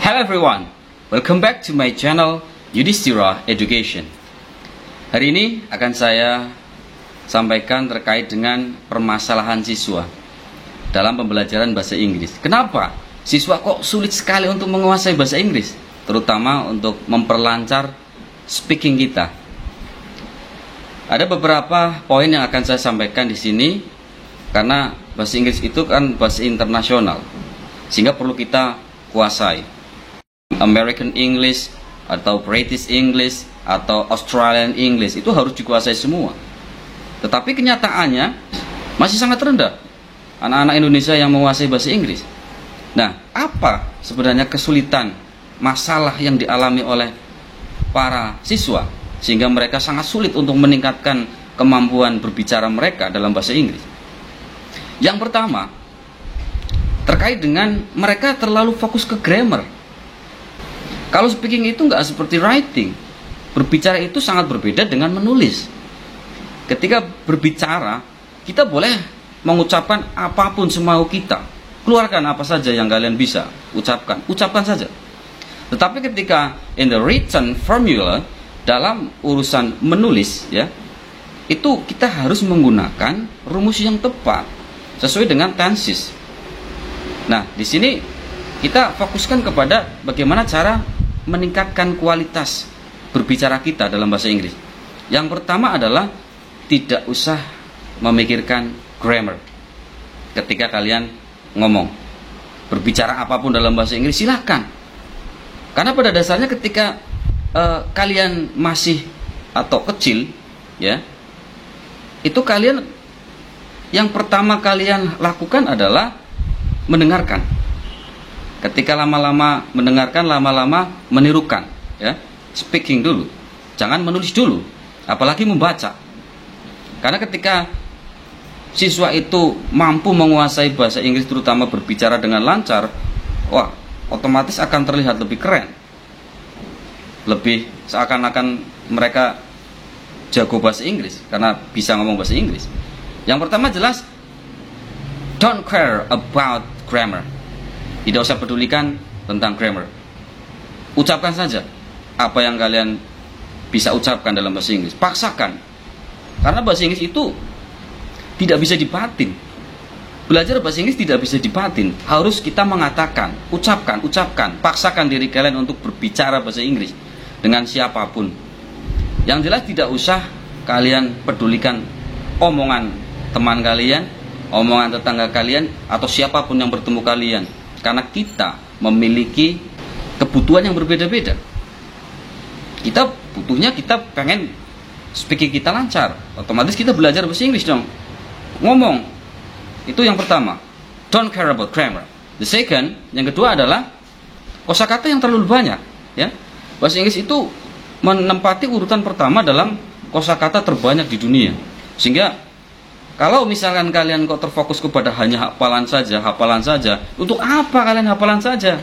Hello everyone, welcome back to my channel Yudhistira Education. Hari ini akan saya sampaikan terkait dengan permasalahan siswa dalam pembelajaran bahasa Inggris. Kenapa siswa kok sulit sekali untuk menguasai bahasa Inggris, terutama untuk memperlancar speaking kita? Ada beberapa poin yang akan saya sampaikan di sini karena bahasa Inggris itu kan bahasa internasional, sehingga perlu kita kuasai. American English atau British English atau Australian English itu harus dikuasai semua. Tetapi kenyataannya masih sangat rendah anak-anak Indonesia yang menguasai bahasa Inggris. Nah, apa sebenarnya kesulitan, masalah yang dialami oleh para siswa sehingga mereka sangat sulit untuk meningkatkan kemampuan berbicara mereka dalam bahasa Inggris? Yang pertama, terkait dengan mereka terlalu fokus ke grammar. Kalau speaking itu nggak seperti writing. Berbicara itu sangat berbeda dengan menulis. Ketika berbicara, kita boleh mengucapkan apapun semau kita. Keluarkan apa saja yang kalian bisa ucapkan saja. Tetapi ketika in the written formula, dalam urusan menulis, ya, itu kita harus menggunakan rumus yang tepat sesuai dengan tenses. Nah, di sini kita fokuskan kepada bagaimana cara meningkatkan kualitas berbicara kita dalam bahasa Inggris. Yang pertama adalah tidak usah memikirkan grammar. Ketika kalian ngomong, berbicara apapun dalam bahasa Inggris silahkan. Karena pada dasarnya ketika kalian masih atau kecil, ya, itu kalian yang pertama kalian lakukan adalah mendengarkan. Ketika lama-lama mendengarkan, lama-lama menirukan, ya. Speaking dulu, jangan menulis dulu, apalagi membaca. Karena ketika siswa itu mampu menguasai bahasa Inggris, terutama berbicara dengan lancar, wah, otomatis akan terlihat lebih keren. Lebih seakan-akan mereka jago bahasa Inggris karena bisa ngomong bahasa Inggris. Yang pertama jelas, don't care about grammar. Tidak usah pedulikan tentang grammar. Ucapkan saja apa yang kalian bisa ucapkan dalam bahasa Inggris. Paksakan. Karena bahasa Inggris itu tidak bisa dipatin. Belajar bahasa Inggris tidak bisa dipatin. Harus kita mengatakan, ucapkan. Paksakan diri kalian untuk berbicara bahasa Inggris dengan siapapun. Yang jelas tidak usah kalian pedulikan omongan teman kalian, omongan tetangga kalian, atau siapapun yang bertemu kalian. Karena kita memiliki kebutuhan yang berbeda-beda. Kita pengen speaking kita lancar. Otomatis kita belajar bahasa Inggris dong. Ngomong. Itu yang pertama. Don't care about grammar. The second, yang kedua adalah kosakata yang terlalu banyak, ya. Bahasa Inggris itu menempati urutan pertama dalam kosakata terbanyak di dunia. Sehingga kalau misalkan kalian kok terfokus kepada hanya hafalan saja, untuk apa kalian hafalan saja?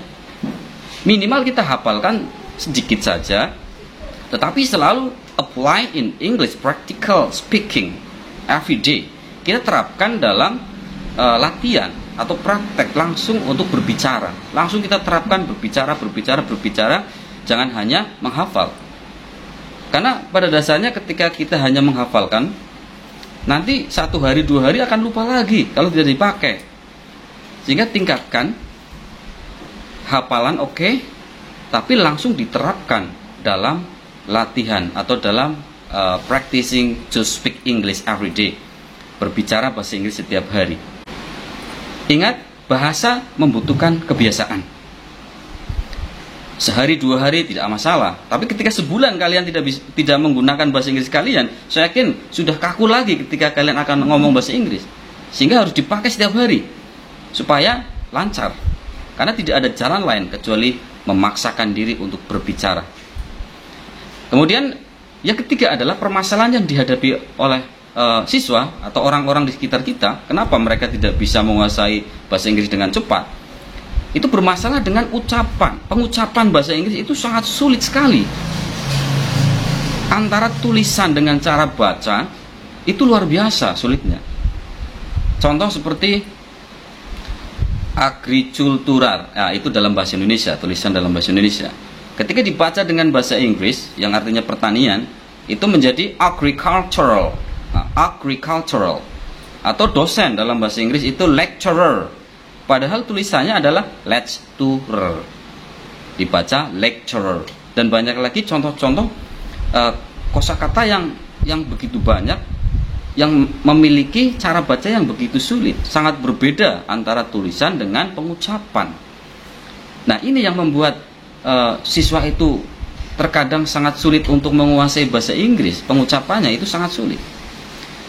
Minimal kita hafalkan sedikit saja, tetapi selalu apply in English, practical speaking every day. Kita terapkan dalam latihan atau praktek langsung untuk berbicara. Langsung kita terapkan berbicara, jangan hanya menghafal. Karena pada dasarnya ketika kita hanya menghafalkan, nanti 1 hari 2 hari akan lupa lagi kalau tidak dipakai. Sehingga tingkatkan hafalan, oke, tapi langsung diterapkan dalam latihan atau dalam practicing to speak English every day. Berbicara bahasa Inggris setiap hari. Ingat, bahasa membutuhkan kebiasaan. Sehari 2 hari tidak masalah, tapi ketika sebulan kalian tidak menggunakan bahasa Inggris kalian, saya yakin sudah kaku lagi ketika kalian akan ngomong bahasa Inggris. Sehingga harus dipakai setiap hari supaya lancar. Karena tidak ada jalan lain kecuali memaksakan diri untuk berbicara. Kemudian yang ketiga adalah permasalahan yang dihadapi oleh siswa atau orang-orang di sekitar kita. Kenapa mereka tidak bisa menguasai bahasa Inggris dengan cepat? Itu bermasalah dengan pengucapan bahasa Inggris itu sangat sulit sekali. Antara tulisan dengan cara baca itu luar biasa sulitnya. Contoh seperti agricultural. Nah, itu dalam bahasa Indonesia, tulisan dalam bahasa Indonesia. Ketika dibaca dengan bahasa Inggris yang artinya pertanian, itu menjadi agricultural. Nah, agricultural. Atau dosen dalam bahasa Inggris itu lecturer. Padahal tulisannya adalah lecturer. Dibaca lecturer. Dan banyak lagi contoh-contoh kosakata yang begitu banyak, yang memiliki cara baca yang begitu sulit. Sangat berbeda antara tulisan dengan pengucapan. Nah, ini yang membuat siswa itu terkadang sangat sulit untuk menguasai bahasa Inggris. Pengucapannya itu sangat sulit.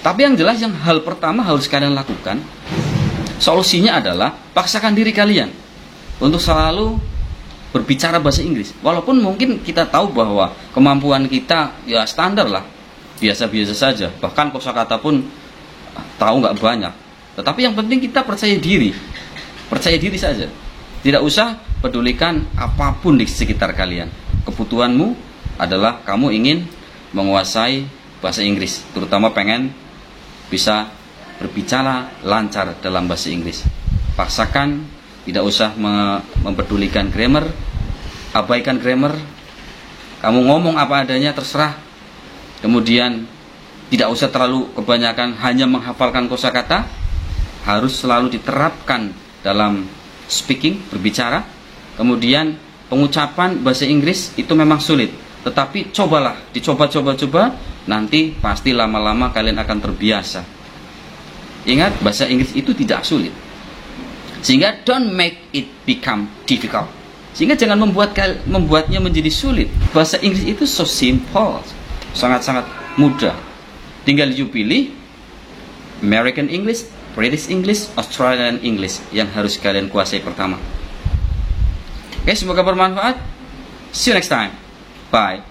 Tapi yang jelas, yang hal pertama harus kalian lakukan, solusinya adalah paksakan diri kalian untuk selalu berbicara bahasa Inggris. Walaupun mungkin kita tahu bahwa kemampuan kita ya standar lah, biasa-biasa saja, bahkan kosakata pun tahu nggak banyak. Tetapi yang penting kita percaya diri saja. Tidak usah pedulikan apapun di sekitar kalian. Kebutuhanmu adalah kamu ingin menguasai bahasa Inggris, terutama pengen bisa berbicara lancar dalam bahasa Inggris. Paksakan, tidak usah mempedulikan grammar, abaikan grammar. Kamu ngomong apa adanya, terserah. Kemudian tidak usah terlalu kebanyakan hanya menghafalkan kosakata, harus selalu diterapkan dalam speaking, berbicara. Kemudian pengucapan bahasa Inggris itu memang sulit, tetapi cobalah, dicoba, nanti pasti lama-lama kalian akan terbiasa. Ingat, bahasa Inggris itu tidak sulit. Sehingga don't make it become difficult. Sehingga jangan membuatnya menjadi sulit. Bahasa Inggris itu so simple, sangat-sangat mudah. Tinggal you pilih American English, British English, Australian English yang harus kalian kuasai pertama. Oke, semoga bermanfaat. See you next time. Bye.